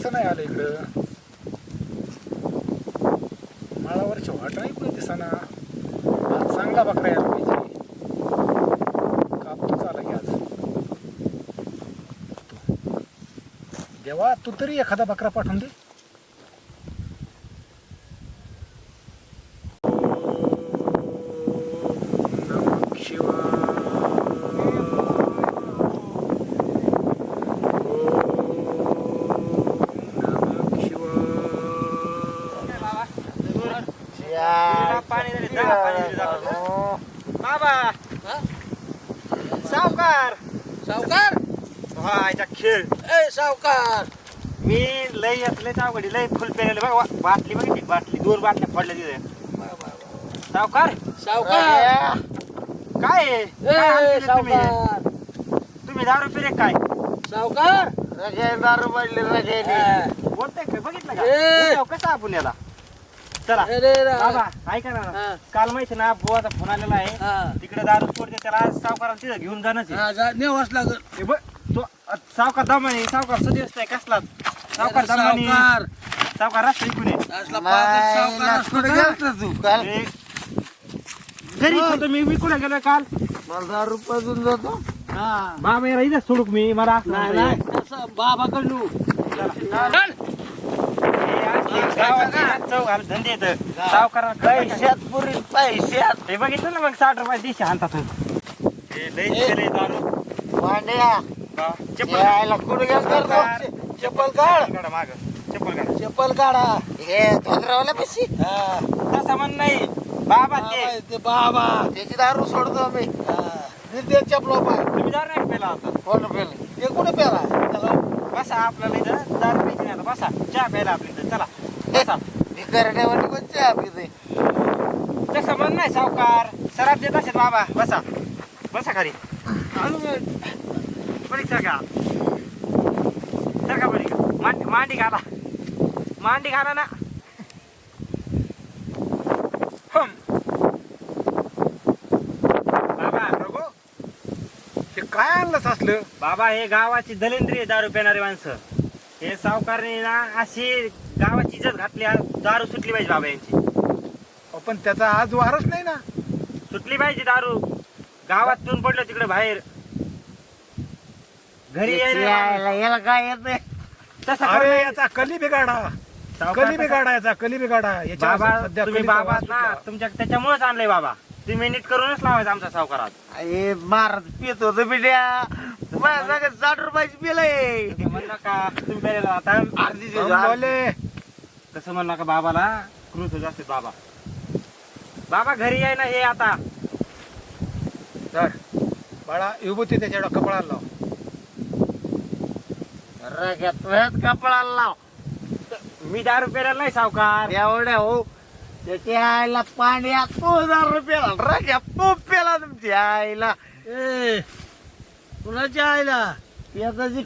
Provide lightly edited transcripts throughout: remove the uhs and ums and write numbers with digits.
कसं नाही आलं इकडं? माळावरच्या वाटाही पण दिसाना. आज चांगला बकरा यायला पाहिजे. कापूस आला की आज. देवा तू तरी एखादा बकरा पाठवून दे. बाबा सावकार सावकार व्हायचा खेळ ए सावकार मी लय अवघडी लय फुल पेरेल बघा बाटली बघितली बाटली 2 बाटल्या पडल्या तिथे सावकार सावकार काय आहे? काय आणलेलं सावकार तुम्ही दारू पिले काय सावकार दारू पडले रजाने बोलताय काय बघितलं का ए! उठाव कसं आपण याला चला अरे रा- बाबा ऐका ना हा. काल माहिती ना बुवाचा फोन आलेला आहे हा. तिकडे दारू सोडते त्याला आज सावकाराला तिथं घेऊन जाणंच आहे. हा, जा, नेवाच लागल हे बघ तो सावकार दमाने सावकार सदिवस नाही कसला सावकार दमाने सावकार सावकार रस्ता इकडून आहे. असला पागल सावकार असतो कुठे का? गेलता तू काल हे घरी होतो मी विकून गेलोय काल मला 10 रुपये देऊन जातो हा. बाबा याला इथं सोडूक मी मला नाही नाही असं बाबाकडू चल. धंदे येत सावकार पैशात पुरी पैशात हे बघितलं ना मग 60 रुपये दिशा आणतात हे लय दिलेलं आहे दारू. मांड्या हा, चप्पल यायला कुठे गेलता चप्पल काढ काढा माग चप्पल काढा चप्पल काढा हे धोतरावला पैसे हा. तसं म्हण नाही बाबा ते बाबा, ते बाबा त्याची दारू सोडतो आम्ही ते चपलो पाय तुम्ही दारू नाही पेला होता कोण पेले ते कुठे पेला त्याला बसा आपल्याला इथं दारू प्यायची नाही आता बसा चहा प्यायला आपल्या इथं चला बसा करण्यावाली कोणची आपली ते तसं म्हण नाही सावकार सराफ देत असेल बाबा बसा बसा खाली बरी सरका सरका बरी मांडी घाला मांडी घाला ना हम. बाबा रघु हे काय आणलंच असलं? बाबा हे गावाची दलिंद्री दारू पिणारी माणसं हे सावकारने ना अशी गावाची इज्जत घातली दारू सुटली पाहिजे बाबा यांची पण त्याचा आज वारच नाही ना. सुटली पाहिजे दारू गावात पिऊन पडलं तिकडे बाहेर घरी यायला याला काय येते तसं अरे करू नये. याचा कली बिघाडा. सावकार कली बिघाडा याचा कली बिघाडा. याच्या बाबा सध्या तुम्ही कलीचा बाबा वास ना सुटला. तुमच्या त्याच्यामुळेच आणलंय बाबा तुम्ही नीट करूनच लावायचं आमच्या सावकारात हे मारत पित होत बिड्या माझ्या 60 रुपयाची बिल आहे ते म्हणलं का तुम्ही प्यायला आता अर्धी बोले. तसं म्हणलं का बाबाला क्रूज जास्त बाबा बाबा घरी याय ना हे आता धर. बाळा विभूती त्याच्या कपडाला लाव. रग्यात कपडाला लाव मी दारू प्यायला नाही सावकार एवढ्या हो त्याच्या आईला पाणी 2000 रुपयाला रग्या पोप पेला तुमच्या आईला ए कुणाच्या आईला पेदाची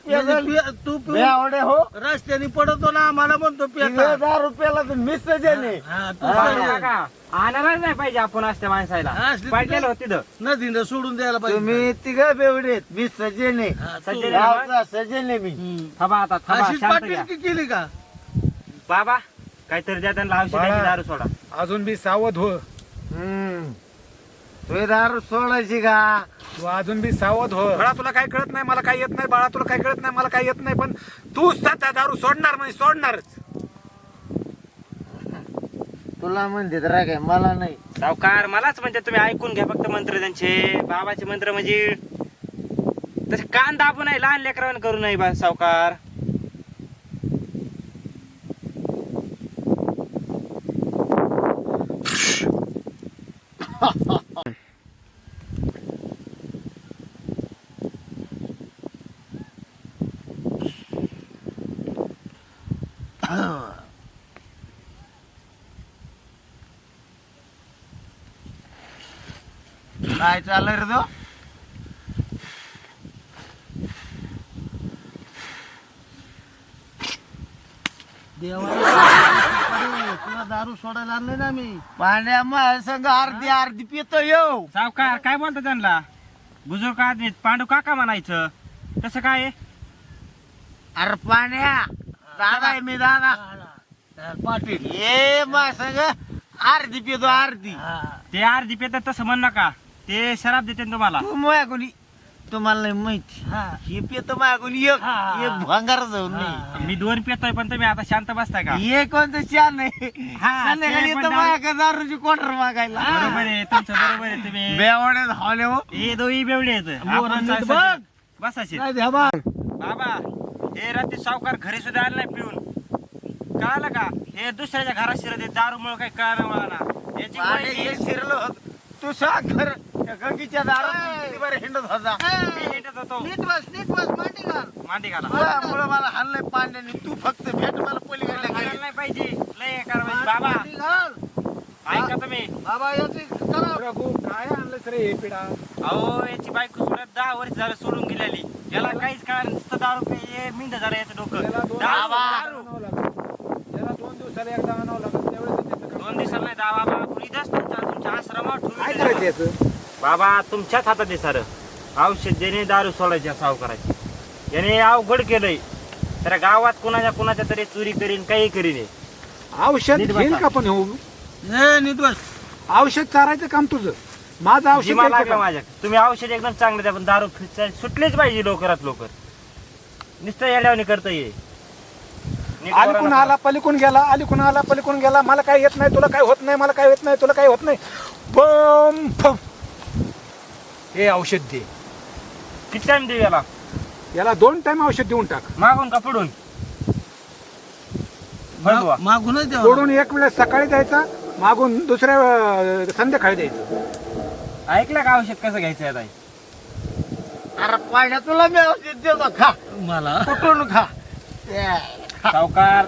तू एवढे हो रस्त्याने पडतो ना आम्हाला म्हणतो पेता 1000 रुपयाला तर मिस त्याने हा, तू हा. सांग. आणायलाच नाही पाहिजे आपण असल्या माणसाला असली पाडलेलं होतं तिथं नदीनं सोडून द्यायला पाहिजे तुम्ही तिघ बेवडेत मी सजेने हा, तू- सज्जन. गावचा सजेने मी हम्म. थांबा आता थांबा अशीच शांत घ्या पाटील केली का बाबा काहीतरी द्या त्यांना औषध बाळा. द्यायची, दारू सोडा अजून बी सावध हो. तुम्ही दारू सोडायची का तू अजून बी सावध हो. बाळा तुला काय कळत नाही मला काय येत नाही. बाळा तुला काय कळत नाही मला काय येत नाही. पण तू त्या दारू सोडणार म्हणजे सोडणारच. तुला म्हणते तर काय मला नाही सावकार मलाच म्हणजे तुम्ही ऐकून घ्या फक्त मंत्र त्यांचे बाबाचे मंत्र म्हणजे तसे कान दाबू नाही लहान लेकरांना करू नये बा सावकार काय चाललंय रे तो तुला दारू सोडायला आणले ना मी पाण्या माझ्या संग अर्धी अर्धी पितो येऊ सावकार काय बोलतो त्यांना बुजुर्ग आदमी पांडू काका म्हणायचं तसं काय आहे? अरे पाण्या दादा आहे मी दादा पाटील ये मा संग अर्धी पितो अर्धी ते अर्धी पेतात तसं म्हण नका ते शराब देते तुम्हाला तू माया कोणी तुम्हाला नाही माहिती हा. हे पितो माया कोणी एक हा. एक भंगार जाऊन नाही मी 2 पेतोय पण तुम्ही आता शांत बसताय का हे कोणतं छान आहे हा, संध्याकाळी ते पण येतं माया का दारूची क्वार्टर मागायला बरोबर आहे तुमचं बरोबर आहे तुम्ही बेवडे धावले हो हे दोघी बेवडे आहेत आपण नीट बघ बसायचे नाही द्या बा. बाबा हे रात्री सावकार घरी सुद्धा आले नाही पिऊन कळालं का हे दुसऱ्याच्या घरात शिरत दारूमुळे काही कळलं मला ना याची पाणी वहिनी- हे शिरलो होत तू साखर त्या गंगीच्या दारात किती बरं हिंडत होता मी हिंडत होतो नीट बस मांडी घाल मांडी घाला मुळे मला हाणलंय पाण्याने तू फक्त भेट मला पलीकडल्या हाणायला घरी नाही पाहिजे लय हे करायला बाबा मांडी घाल ऐका तुम्ही बाबा याची करा रघु काय आणलंस रे हे पिढा अहो याची बायको सुद्धा 10 वर्ष झालं सोडून गेलेली याला काहीच कळलं नुसतं दारू पे मिंद झालं याचं डोकं त्याला दोन दारू, दिवसाला दारू. आणावं लागेल. त्याला 2 दिवसाला एकदा आणावं लागेल त्यावेळेस त्याचं काम. 2 दिवसाला नाही दावा बाबा इथंच तुमच्या आश्रमात काय ठेवून करायचं याचं बाबा तुमच्याच हातात आहे सारं औषध देणे दारू सोडायच्या सावकाराची याने अवघड केलंय तर गावात कुणाच्या तरी चोरी करीन काही करीन औषध नीट घेईन बसा. का पण हो नीट बस औषध चारायचं काम तुझं माझं औषध जिमा द्यायचं लागला काम. माझ्या तुम्ही औषध एकदम चांगलं द्या पण दारू सुटलीच पाहिजे लवकरात लवकर नुसतं याल्यावणी करता ये नीट बोला अलीकून नका. आला पलीकडून गेला अलीकून आला पलीकडून गेला मला काय येत नाही तुला काय होत नाही मला काय होत नाही तुला काय होत नाही बम फम. हे औषध दे किती टाइम देऊ याला याला 2 टाइम औषध देऊन टाक मागून का पुढून बघवा मागूनच द्या सोडून एक वेळेस सकाळी द्यायचा मागून दुसऱ्या संध्याकाळी द्यायचं ऐकलं का औषध कसं घ्यायचं आता अरे पाण्या तुला मी औषध देतो खा मला कुठून खा सावकार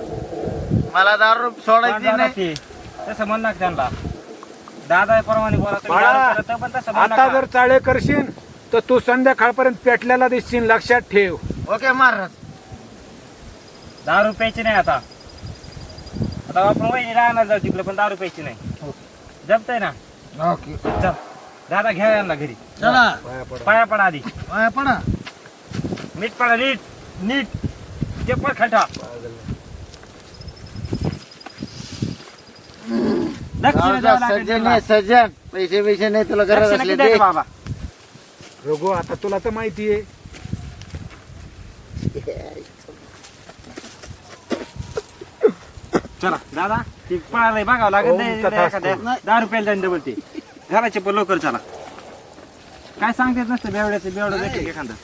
मला दारू सोडायची दादा नाही ते तसं म्हण नका त्यांना दादा प्रमाणे बोला तुम्ही बाळा, दारू पिलं तर पण तसं म्हणू आता नका. जर चाळे करशील तर तू संध्याकाळपर्यंत पेटल्याला दिसशील लक्षात ठेव ओके महाराज दारू प्यायची नाही आता आता आपण वहिनी राहणार जाऊ तिकडे पण दारू प्यायची नाही जमतंय ना ओके चल दादा घ्या यांना घरी चला पाया पडा आधी पाया पडा नीट पडा नीट नीट ते पण खटा दक्षिण द्यावं लागेल सज्जन तुला. आहे सज्जन पैसे नाही तुला गरज दक्षिण असले किती दे द्यायचं बाबा रघु आता तुला तर माहिती आहे चला दादा ते पळालंय बघावं लागेल ओम नाही, तथास्तु. एखाद्या 10 रुपयाला जाईन डबल ते घराचे पण लवकर चला काय सांगतेच नसतं बेवड्याचं बेवडं देखील एखादं